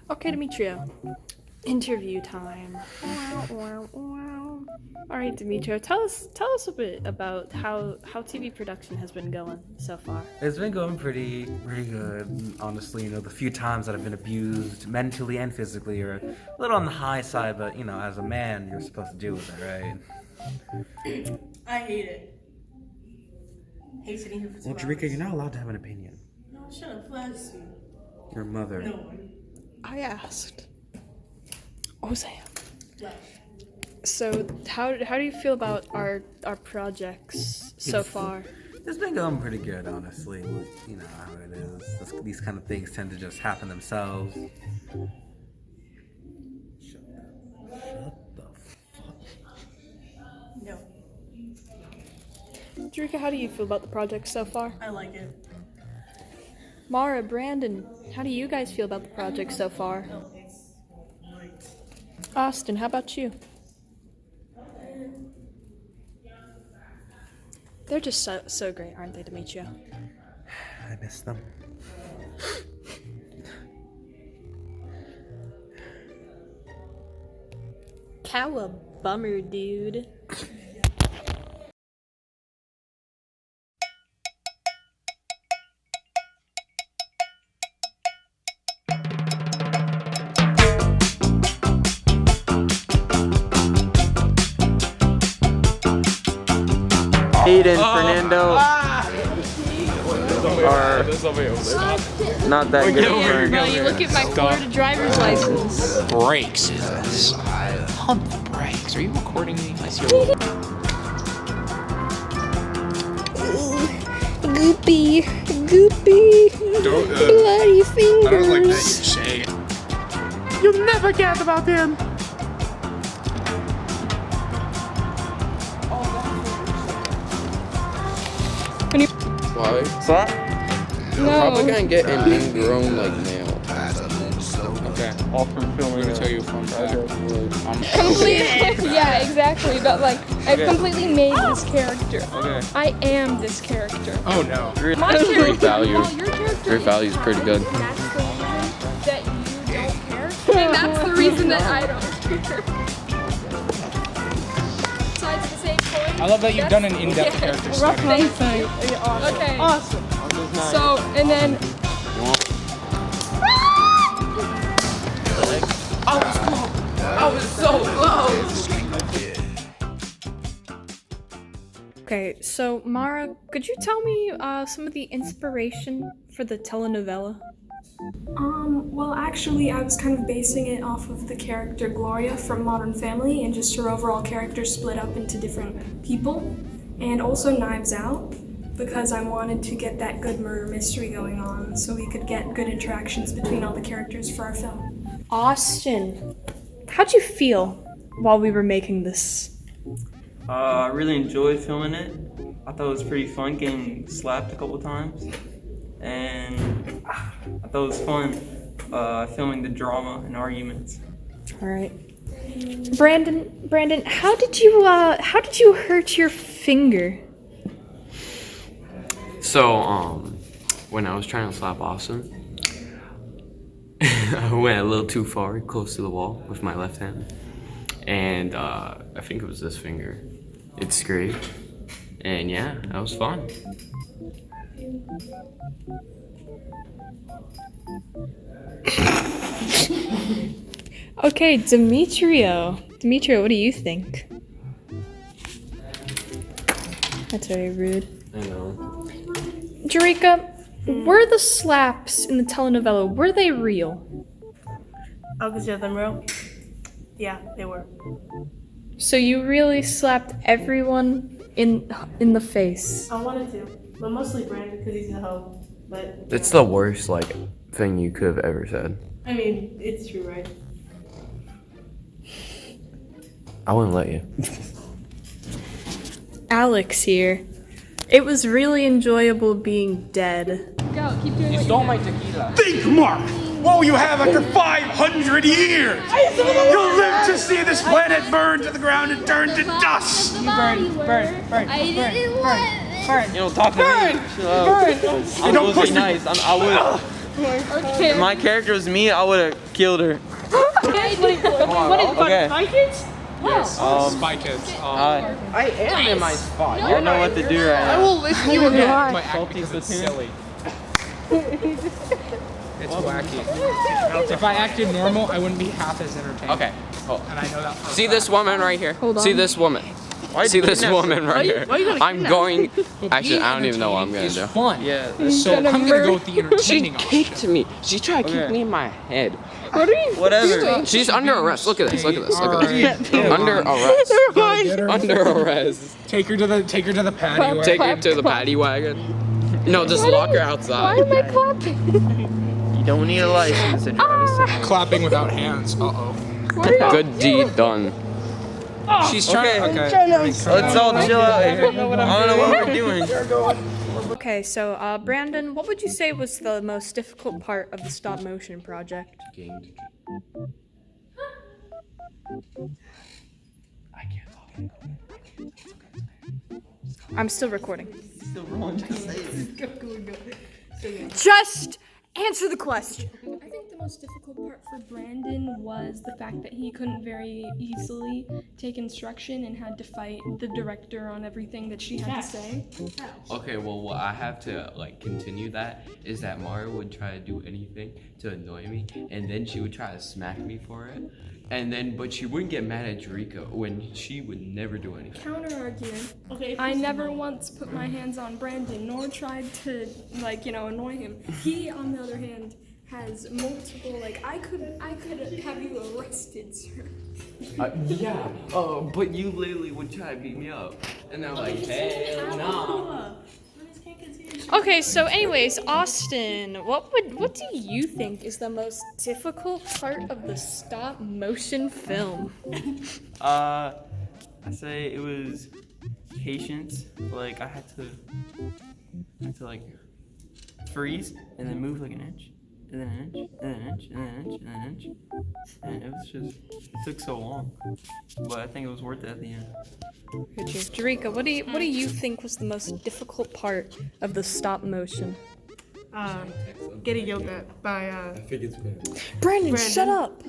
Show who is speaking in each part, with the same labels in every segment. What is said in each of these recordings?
Speaker 1: Okay, Demetrio. Interview time. Alright, Demetrio, tell us a bit about how TV production has been going so far.
Speaker 2: It's been going pretty good, honestly. You know, the few times that I've been abused mentally and physically are a little on the high side, but you know, as a man, you're supposed to deal with it, right?
Speaker 3: I hate it. Hate sitting here for 2
Speaker 2: Well,
Speaker 3: hours.
Speaker 2: Jarika, you're not allowed to have an opinion.
Speaker 3: No, shut up. Who asked you?
Speaker 2: Your mother.
Speaker 3: No one.
Speaker 1: I asked. Oh, Sam.
Speaker 3: What?
Speaker 1: So, how do you feel about our projects so far?
Speaker 2: It's been going pretty good, honestly. You know how it is. These kind of things tend to just happen themselves. Shut the fuck.
Speaker 3: No.
Speaker 1: Jarika, how do you feel about the project so far?
Speaker 3: I like it.
Speaker 1: Mara, Brandon, how do you guys feel about the project so far?
Speaker 3: No, it's great.
Speaker 1: Austin, how about you? They're just so great, aren't they, Demetrio?
Speaker 2: I miss them.
Speaker 1: Cow bummer, dude.
Speaker 4: Aiden, Fernando are not that good friends.
Speaker 1: Bro, you look at my Florida driver's license.
Speaker 5: Brakes is this. Pump the brakes. Are you recording me? I see your
Speaker 1: Goopy, bloody fingers.
Speaker 5: I don't like that you say it.
Speaker 4: You'll never get about them.
Speaker 5: Why?
Speaker 4: What's that?
Speaker 5: I'm probably gonna get an ingrown like nail. Okay.
Speaker 4: All from filming.
Speaker 5: I'm gonna tell you a fun fact.
Speaker 6: Completely, yeah, exactly. But like, I've completely made this character.
Speaker 4: Okay.
Speaker 6: I am this character.
Speaker 5: Oh no.
Speaker 6: My character,
Speaker 5: Great value.
Speaker 6: well, your character
Speaker 5: Great value is pretty good.
Speaker 6: That's the reason that you don't care. And that's the reason that I don't care. Sides of the same coin.
Speaker 5: I love that you've done an in-depth character study.
Speaker 6: Thank you. Okay. Awesome. So, and then.
Speaker 1: Okay, so Mara, could you tell me some of the inspiration for the telenovela?
Speaker 7: Well, actually, I was kind of basing it off of the character Gloria from Modern Family and just her overall character split up into different people, and also Knives Out, because I wanted to get that good murder mystery going on so we could get good interactions between all the characters for our film.
Speaker 1: Austin, how'd you feel while we were making this?
Speaker 4: I really enjoyed filming it. I thought it was pretty fun getting slapped a couple times. And I thought it was fun filming the drama and arguments.
Speaker 1: All right. Brandon, how did you hurt your finger?
Speaker 8: So, when I was trying to slap Austin, I went a little too far, close to the wall with my left hand. And I think it was this finger. It scraped. And yeah, that was fun.
Speaker 1: Okay, Demetrio. Demetrio, what do you think? That's very rude.
Speaker 8: I know.
Speaker 1: Jarika, were the slaps in the telenovela, were they real?
Speaker 3: I'll consider them real. Yeah, they were.
Speaker 1: So you really slapped everyone in the face?
Speaker 3: I wanted to, but mostly Brandon because he's a hoe. But
Speaker 9: It's the worst like thing you could have ever said.
Speaker 3: I mean, it's true, right?
Speaker 9: I wouldn't let you.
Speaker 1: Alex here. It was really enjoyable being dead.
Speaker 6: Go, keep doing what you're doing.
Speaker 10: Think, Mark! What will you have after 500 years? You'll live to see this planet burn to the ground and turn to dust!
Speaker 6: burn. I didn't want it.
Speaker 4: You don't talk to me. Chill out. I'm
Speaker 10: don't
Speaker 4: supposed to
Speaker 10: push
Speaker 4: be
Speaker 10: me.
Speaker 4: nice. I would.
Speaker 6: Okay.
Speaker 4: If my character was me, I would have killed her. Okay.
Speaker 10: Spy Kids.
Speaker 5: I am in my spot.
Speaker 4: I don't know what to do right now.
Speaker 5: I will listen to you again.
Speaker 10: My act because it's silly. It's wacky. If I acted normal, I wouldn't be half as entertaining.
Speaker 5: Okay. Oh.
Speaker 10: And I know that. For a
Speaker 5: See
Speaker 10: fact.
Speaker 5: this woman right here?
Speaker 1: Hold on.
Speaker 5: See this woman? See this woman right here? I'm going. Actually, I don't even know what I'm gonna
Speaker 10: It's
Speaker 5: do.
Speaker 10: fun.
Speaker 4: Yeah.
Speaker 10: So I'm gonna go with the
Speaker 5: She
Speaker 10: entertaining option.
Speaker 5: kicked me. She tried to kick me in my head.
Speaker 4: Whatever.
Speaker 5: She's under arrest. Look at this. Look at this. Look at this.
Speaker 10: Alright.
Speaker 5: Under arrest.
Speaker 10: Get her.
Speaker 5: Under arrest.
Speaker 10: Take her to the patio.
Speaker 5: Take her to the paddy wagon. No, just lock her
Speaker 6: Why
Speaker 5: outside.
Speaker 6: am I clapping?
Speaker 4: You don't need a license to drive a city.
Speaker 10: Clapping without hands. Uh-oh.
Speaker 5: Good deed done.
Speaker 10: She's trying.
Speaker 4: Okay.
Speaker 10: Okay.
Speaker 4: Let's all chill out here. I don't know what we're doing.
Speaker 1: Okay, so Brandon, what would you say was the most difficult part of the stop motion project? I'm still recording. Just answer the question.
Speaker 7: I think the most difficult part for Brandon was the fact that he couldn't very easily take instruction and had to fight the director on everything that she had to say.
Speaker 8: Okay, well, what I have to like continue that is that Mara would try to do anything to annoy me, and then she would try to smack me for it, and then but she wouldn't get mad at Jarika when she would never do anything.
Speaker 7: Counter argument. I never once put my hands on Brandon nor tried to annoy him. He, on the other hand, has multiple I could have you arrested, sir.
Speaker 8: Yeah. But you literally would try to beat me up, and I'm like, hell nah.
Speaker 1: Okay, so anyways, Austin, what do you think is the most difficult part of the stop motion film?
Speaker 4: I say it was patience. Like I had to like freeze and then move like an inch, and then an inch, and then an inch, and then an inch, and then an inch. And it was just it took so long, but I think it was worth it at the end.
Speaker 1: Good choice. Jarika, what do you think was the most difficult part of the stop motion?
Speaker 3: Getting yelled at by
Speaker 1: Brandon, shut up!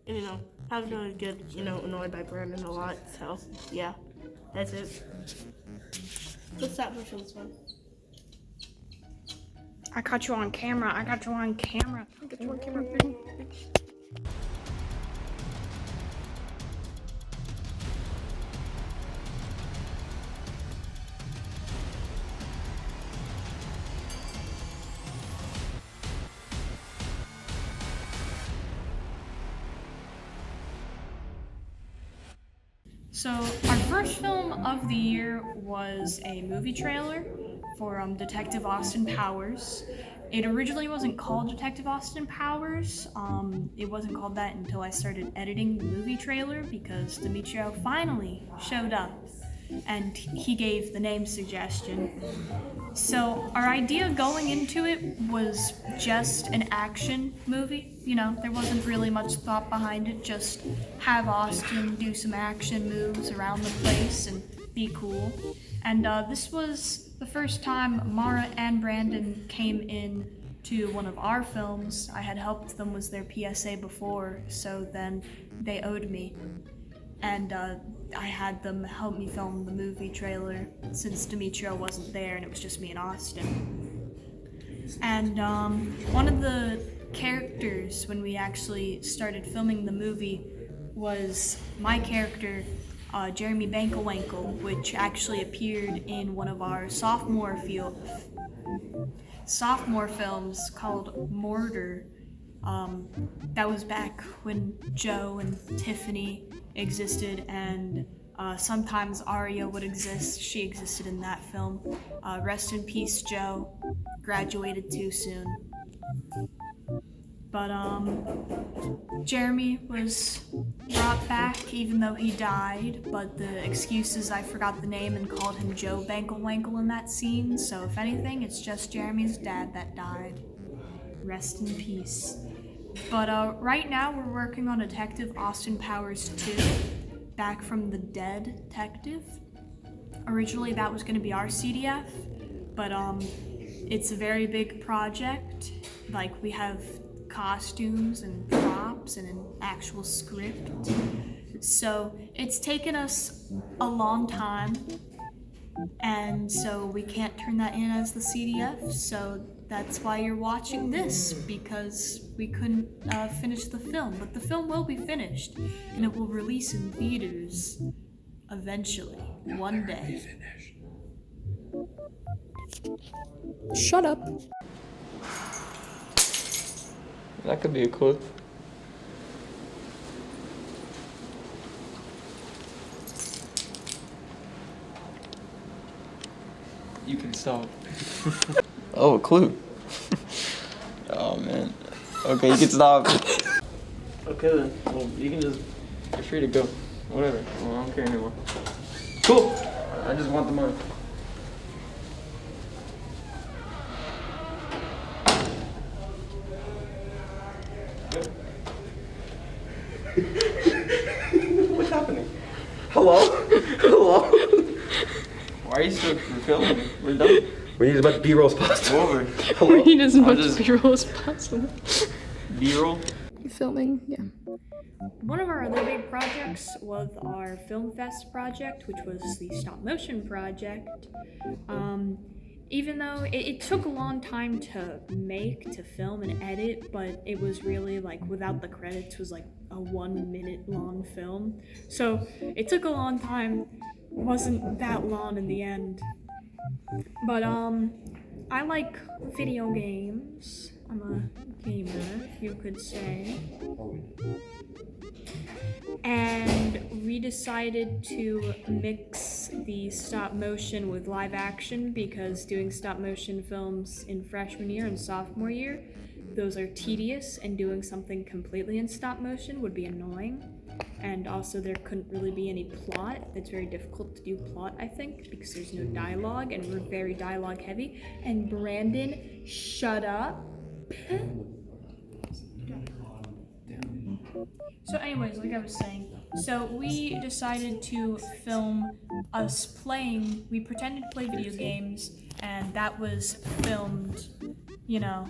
Speaker 3: and I was gonna get annoyed by Brandon a lot. So yeah, that's it. The stop motion was fun.
Speaker 1: I got you on camera. So our first film of the year was a movie trailer for Detective Austin Powers. It originally wasn't called Detective Austin Powers. It wasn't called that until I started editing the movie trailer because Demetrio finally showed up and he gave the name suggestion. So our idea going into it was just an action movie. There wasn't really much thought behind it, just have Austin do some action moves around the place and be cool. And this was the first time Mara and Brandon came in to one of our films. I had helped them with their PSA before, so then they owed me. and I had them help me film the movie trailer since Demetrio wasn't there and it was just me and Austin. And one of the characters when we actually started filming the movie was my character, Jeremy Bankelwankle, which actually appeared in one of our sophomore films called Mortar. That was back when Joe and Tiffany existed, and sometimes Aria would exist. She existed in that film. Rest in peace, Joe. Graduated too soon. But Jeremy was brought back even though he died, but the excuse is I forgot the name and called him Joe Bankelwankle in that scene, so if anything, it's just Jeremy's dad that died. Rest in peace. But right now we're working on Detective Austin Powers 2, Back from the Dead Detective. Originally that was going to be our CDF, but it's a very big project. Like, we have costumes and props and an actual script. So it's taken us a long time, and so we can't turn that in as the CDF, so that's why you're watching this, because we couldn't finish the film. But the film will be finished, and it will release in theaters eventually, one day.
Speaker 6: Shut up.
Speaker 4: That could be a clip. You can stop. Oh, a clue. Oh man. Okay, you can stop. Okay then. Well, you can just. You're free to go. Whatever. Well, I don't care anymore. Cool. I just want the money. What's happening? Hello? Hello? Why are you still filming? We're done.
Speaker 9: We need as much B-roll as possible.
Speaker 4: Over.
Speaker 6: We need as much B-roll as possible.
Speaker 4: B-roll?
Speaker 6: Filming, yeah.
Speaker 1: One of our other big projects was our Film Fest project, which was the stop motion project. Even though it took a long time to make, to film and edit, but it was really like, without the credits, was like a 1 minute long film. So it took a long time, wasn't that long in the end. But I like video games. I'm a gamer, you could say. And we decided to mix the stop motion with live action because doing stop motion films in freshman year and sophomore year, those are tedious, and doing something completely in stop motion would be annoying. And also there couldn't really be any plot. It's very difficult to do plot, I think, because there's no dialogue and we're very dialogue heavy. And Brandon, shut up. So anyways, like I was saying, so we decided to film us playing, we pretended to play video games, and that was filmed, you know,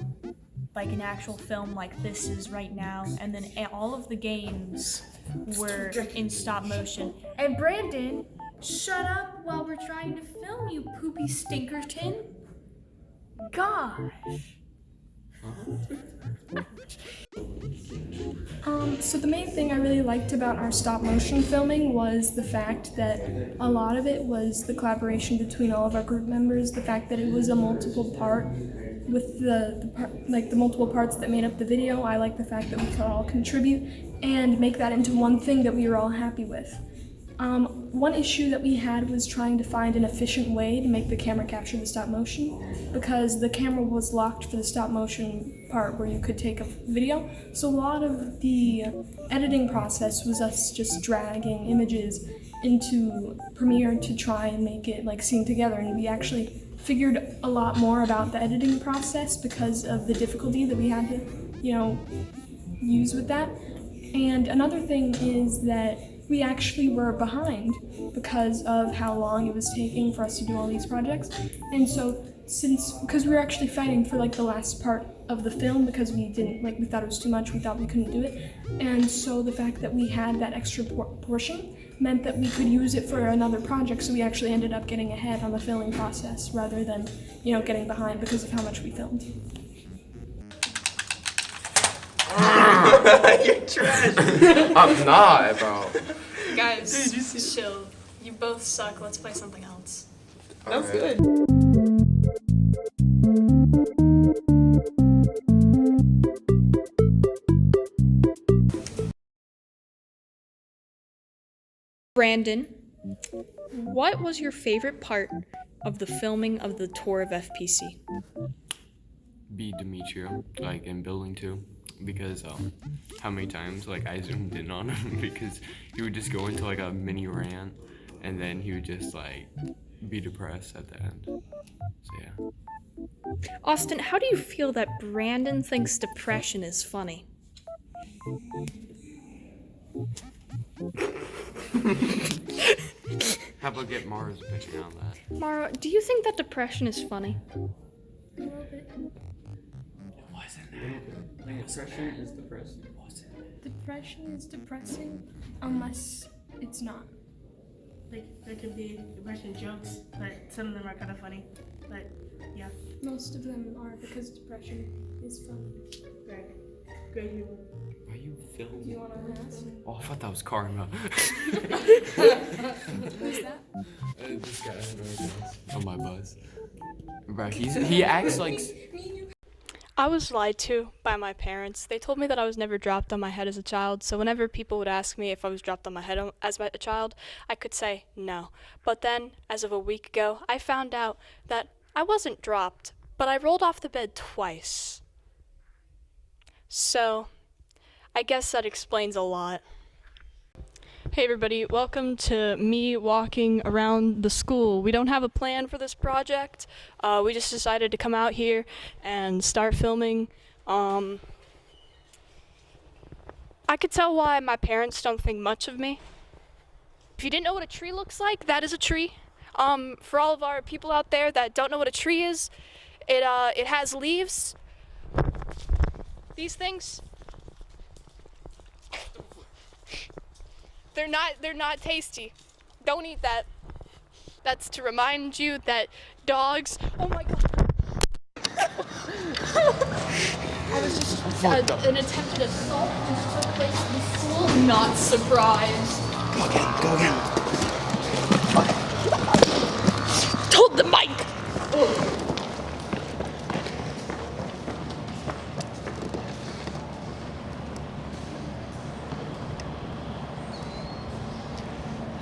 Speaker 1: like an actual film like this is right now, and then all of the games were in stop motion. And Brandon, shut up while we're trying to film, you poopy stinkerton. Gosh.
Speaker 7: So the main thing I really liked about our stop motion filming was the fact that a lot of it was the collaboration between all of our group members, the fact that it was a multiple part with the multiple parts that made up the video. I like the fact that we could all contribute and make that into one thing that we were all happy with. One issue that we had was trying to find an efficient way to make the camera capture the stop motion, because the camera was locked for the stop motion part where you could take a video. So a lot of the editing process was us just dragging images into Premiere to try and make it like seem together, and we actually figured a lot more about the editing process because of the difficulty that we had to, use with that. And another thing is that we actually were behind because of how long it was taking for us to do all these projects. And so because we were actually fighting for the last part of the film because we thought it was too much, we thought we couldn't do it. And so the fact that we had that extra portion meant that we could use it for another project, so we actually ended up getting ahead on the filming process rather than, getting behind because of how much we filmed.
Speaker 5: You're trash. I'm not, bro.
Speaker 1: Guys, chill. You both suck. Let's play something else.
Speaker 3: That's good.
Speaker 1: Brandon, what was your favorite part of the filming of the tour of FPC?
Speaker 8: Be Demetrio, like in building 2, because how many times like I zoomed in on him because he would just go into like a mini rant and then he would just like be depressed at the end. So yeah.
Speaker 1: Austin, how do you feel that Brandon thinks depression is funny?
Speaker 8: How about get Mara's opinion on that?
Speaker 1: Mara, do you think that depression is funny?
Speaker 4: Depression is depressing.
Speaker 7: Depression is depressing unless it's not.
Speaker 3: Like, there could be depression jokes, but some of them are kind of funny. But, yeah.
Speaker 7: Most of them are because depression is fun.
Speaker 3: Great. Great humor.
Speaker 8: Why are you
Speaker 7: Do
Speaker 8: filming?
Speaker 7: you want to ask?
Speaker 8: Oh, I thought that was Karma.
Speaker 7: Who's that?
Speaker 8: This guy on my bus. Bro, he acts like.
Speaker 6: I was lied to by my parents. They told me that I was never dropped on my head as a child, so whenever people would ask me if I was dropped on my head as a child, I could say no. But then, as of a week ago, I found out that I wasn't dropped, but I rolled off the bed twice. So, I guess that explains a lot. Hey everybody, welcome to me walking around the school. We don't have a plan for this project. We just decided to come out here and start filming. I could tell why my parents don't think much of me. If you didn't know what a tree looks like, that is a tree. For all of our people out there that don't know what a tree is, it has leaves. These things. They're not tasty. Don't eat that. That's to remind you that dogs. Oh my god. I was just an attempted assault just took place in school. Not surprised.
Speaker 9: Go again.
Speaker 6: Hold the mic.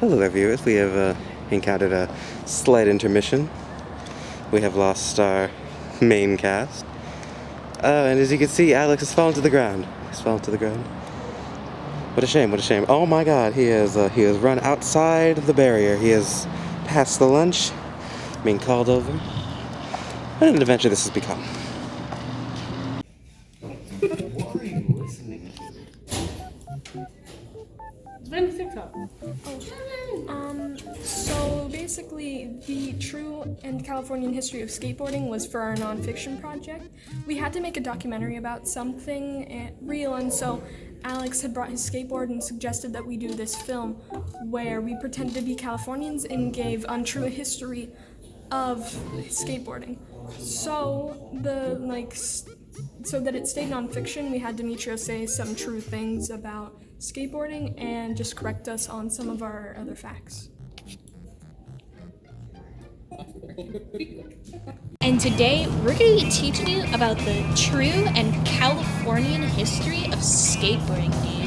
Speaker 9: Hello there, viewers. We have encountered a slight intermission. We have lost our main cast. And as you can see, Alex has fallen to the ground. He's fallen to the ground. What a shame, what a shame. Oh my god, he has run outside the barrier. He has passed the lunch, being called over. What an adventure this has become.
Speaker 8: What are you listening to?
Speaker 3: It's been TikTok.
Speaker 7: So basically, the true and Californian history of skateboarding was for our nonfiction project. We had to make a documentary about something real, and so Alex had brought his skateboard and suggested that we do this film where we pretended to be Californians and gave untrue history of skateboarding. So so that it stayed nonfiction, we had Demetrio say some true things about skateboarding and just correct us on some of our other facts.
Speaker 11: And today we're going to be teaching you about the true and Californian history of skateboarding, dude.